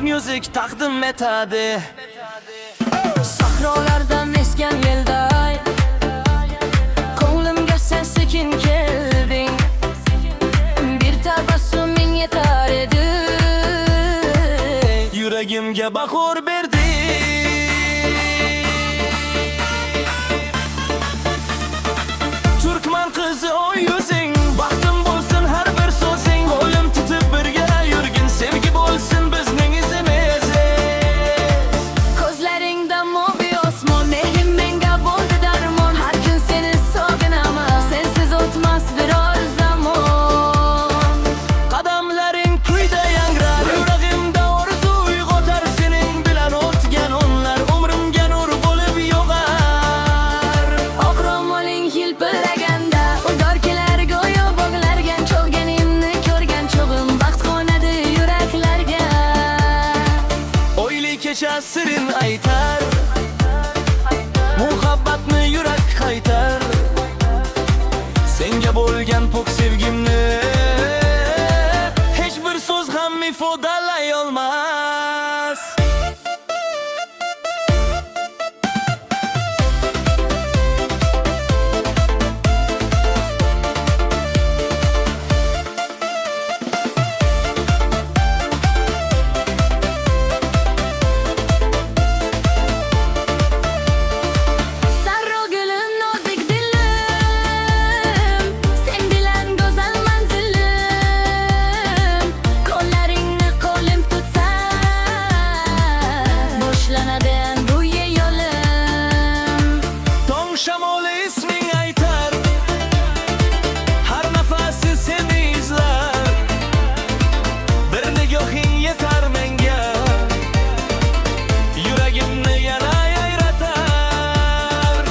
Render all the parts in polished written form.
Hot music taqdim etadi. Sahrolardan esgan yelday ko'nglimga sen sekin kelding. Bir tabassuming yetar edi, Yuragimga bahor berdi. Turkman qizi oy yuzing, baxtim bo'lsin har bir so'zing. Qo'lim tutib birga yurgin, sevgi bo'lsin bizning izimiz. ko'zlaringda mo'bi osmon, mehrim menga bo'ldi darmon. Har kun seni sog'inaman, sensiz o'tmas biror zamon. Qadamlaring kuyda yangrar, yuragimda orzu uyg'otar. Sening bilan o'tgan onlar umrimga nur bo'lib yog'ar. Oq ro'moling hilpiraganda, udor kelar go'yo bog'larga. Cho'lganimni ko'rgan cho'g'im baxt qo'nadi yuraklarga. O'yli kecha sirin aytar, muhabbatni yurak qaytar. Senga bo'lgan pok sevgimni hech bir so'z ham ifodalay olmas. Sarro gülüm nozik dilim, sen bilan go'zal manzilim. Qo'llaringni qo'lim tutsa, boshlanadi bu yo'lim. Tong shamoli isming aytar, har nafasi seni izlar. Bir nigohing yetar menga, yuragimni yana yayratar.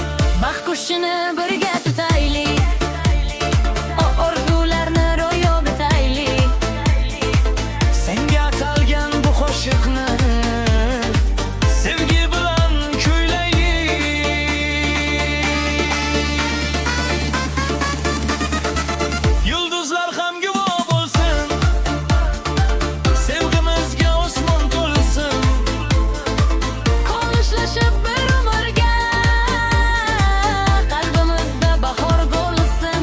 Baxt qushini birga tutaylik, o orzularni ro'yob etaylik. Senga atalgan bu qo'shiqni sevgi bilan kuylaylik. Yulduzlar ham guvoh bo'lsin, sevgimizga osmon to'lsin. Qolishib bir umrga, qalbimizda bahor bo'lsin.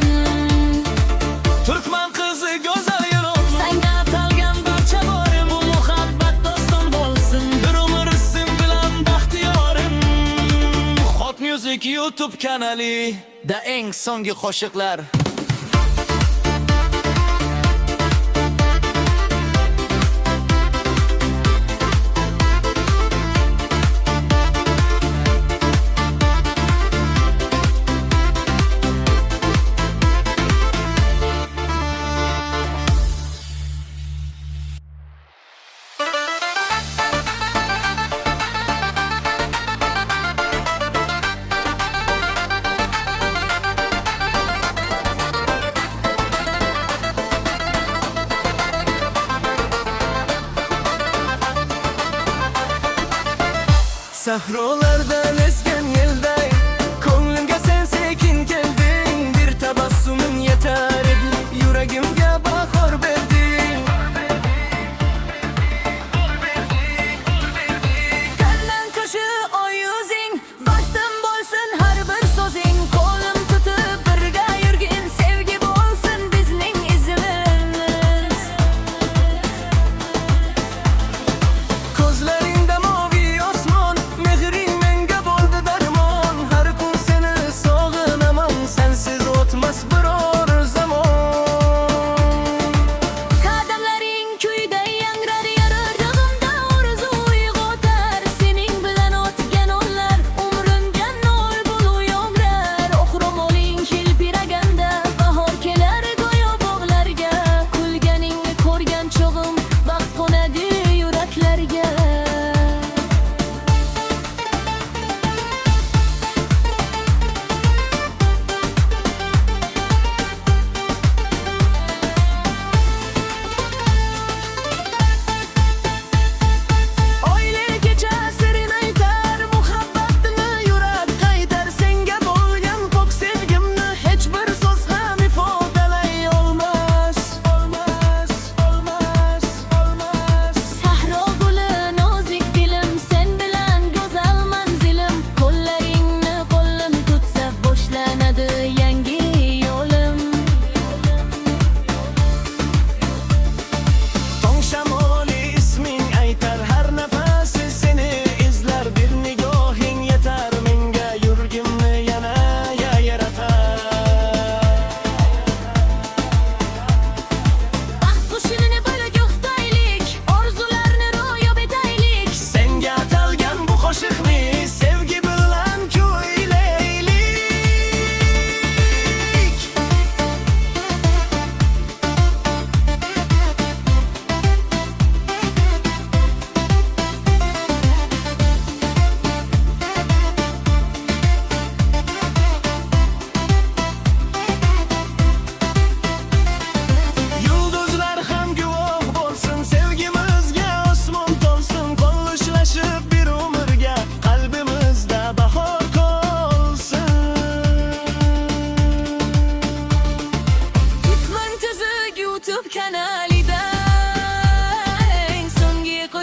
Turkman qizi go'zal yo'lim, Senga atalgan barcha borim, bu muhabbat doston bo'lsin. Bir umr sen bilan baxtiyorim. Hot Music YouTube kanali da eng so'nggi qo'shiqlar. Sahrolardan esgan yelday ko'nglimga sen sekin kelding. Bir tabassuming yetar edi, yuragimga bahor berding. Kandan ko'shi oy yuzing, baxtim bo'lsin har bir so'zing. Qo'lim tutib birga yurgin, sevgi bo'lsin bizning izimiz. Ko'zlaringda moviy osmon, mehring menga bo'ldi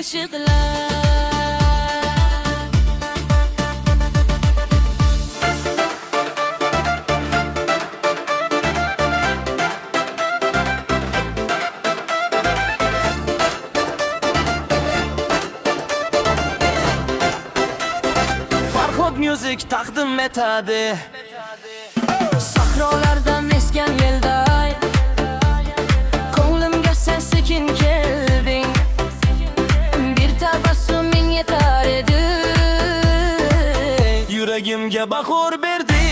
qo'shiqlar. Farhod Music taqdim etadi. Sahrolardan esgan yelday, ko'nglimga sen sekin kelding. Bir tabassuming yetar edi, Yuragimga bahor berdi.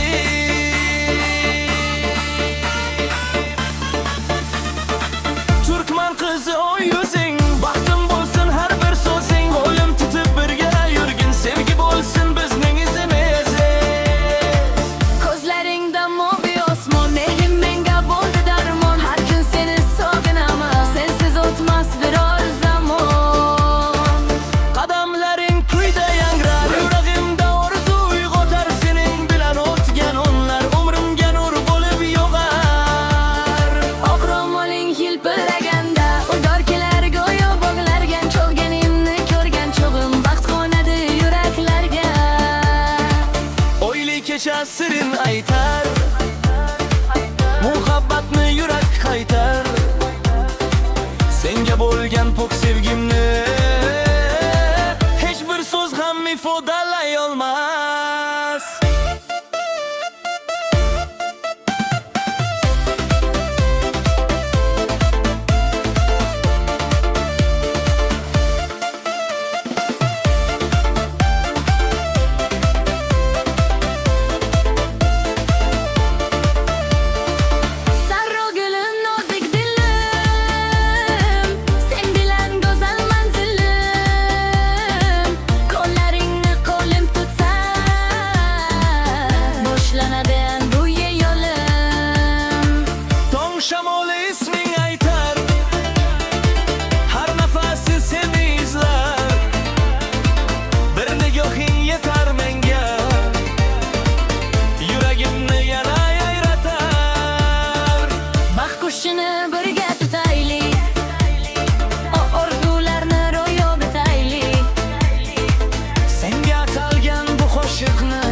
Turkman qizi o yuzing, baxtim bo'lsin har bir so'zing. Qo'lim tutib birga yurgin, sevgi bo'lsin bizning izimiz. ko'zlaringda moviy osmon, mehrim menga bo'ldi darmon. Har kun seni sog'inaman, sensiz o'tmas biror zamon. Qadamlaring kuyda yangrar, yuragimda orzu uyg'otar. Sening bilan o'tgan onlar umrimga nur bo'lib yog'ar. Oq ro'moling hilpiraganda, udor kelar go'yo bog'largan. Cholganimni ko'rgan chog'im baxt qo'nadi yuraklarga. O'yli kecha sirin aytar, muhabbatni yurak qaytar. Senga bo'lgan pok sevgimni hech bir so'z ham ifodalay olmas. Sarro gulum, nozik dilim, sen bilan go'zal manzilim. Qo'llaringni qo'lim tutsa, boshlanadi bu yo'lim. Tong shamoli isming aytar, har nafasi seni izlar. Bir nigohing yetar menga, yuragimni yana yayratar. Baxt qushini birga tutaylik, o orzularni ro'yob etaylik. Senga atalgan bu qo'shiqni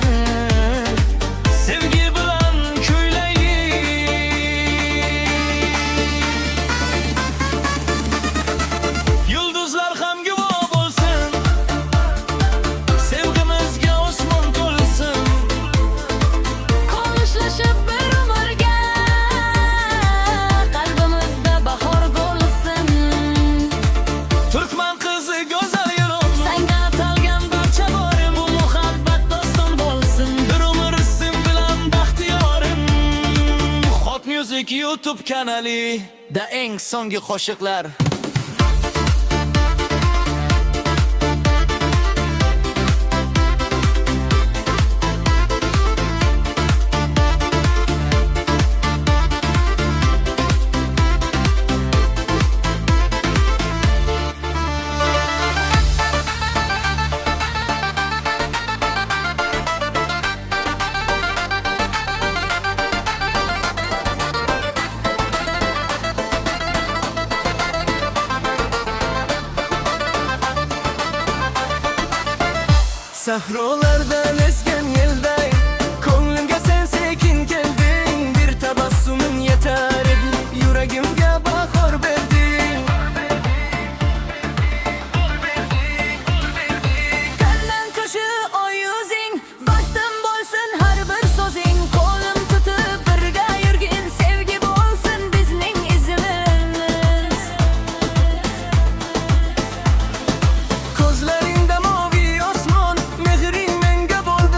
sevgi bilan kuylaylik. Yulduzlar ham guvoh bo'lsin, sevgimizga osmon to'lsin. Qo'nishlashib bir umrga, qalbimizda bahor bo'lsin. Turkman qizi go'zal yurum, Senga atalgan barcha bor, bu muhabbat doston bo'lsin. Bir umr sen bilan baxtiyorim. Hot Music YouTube kanali da eng so'nggi qo'shiqlar. Sahrolardan esgan yelday, ko'nglimga sen sekin kelding. Bir tabassumin yetar edi, yuragimga bahor berding. Kandan ko'shi o yuzing, baxtim bo'lsin har bir so'zing. Qo'lim tutib birga yurgin, sevgi bo'lsin bizning izimiz. Ko'zlaringda moviy osmon, mehring menga bo'ldi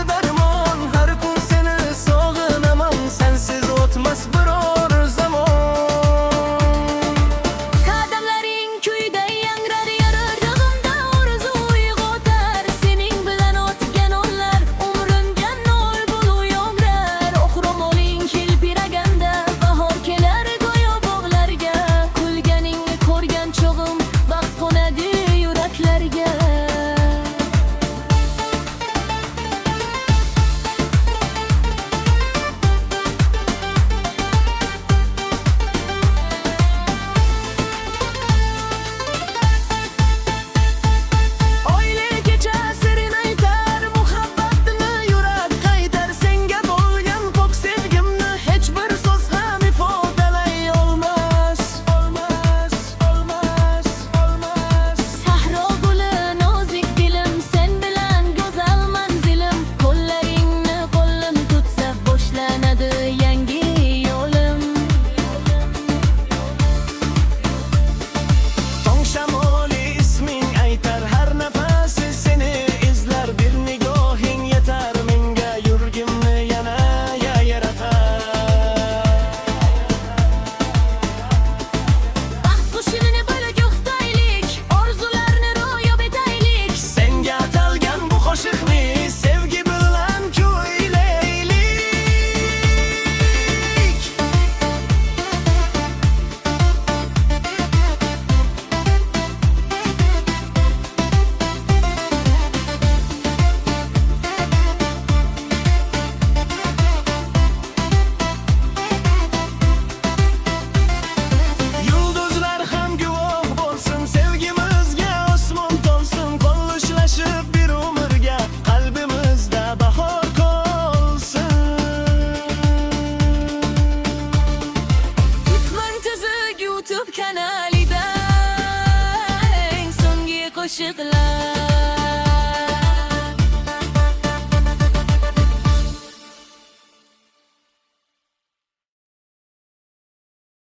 yig'lar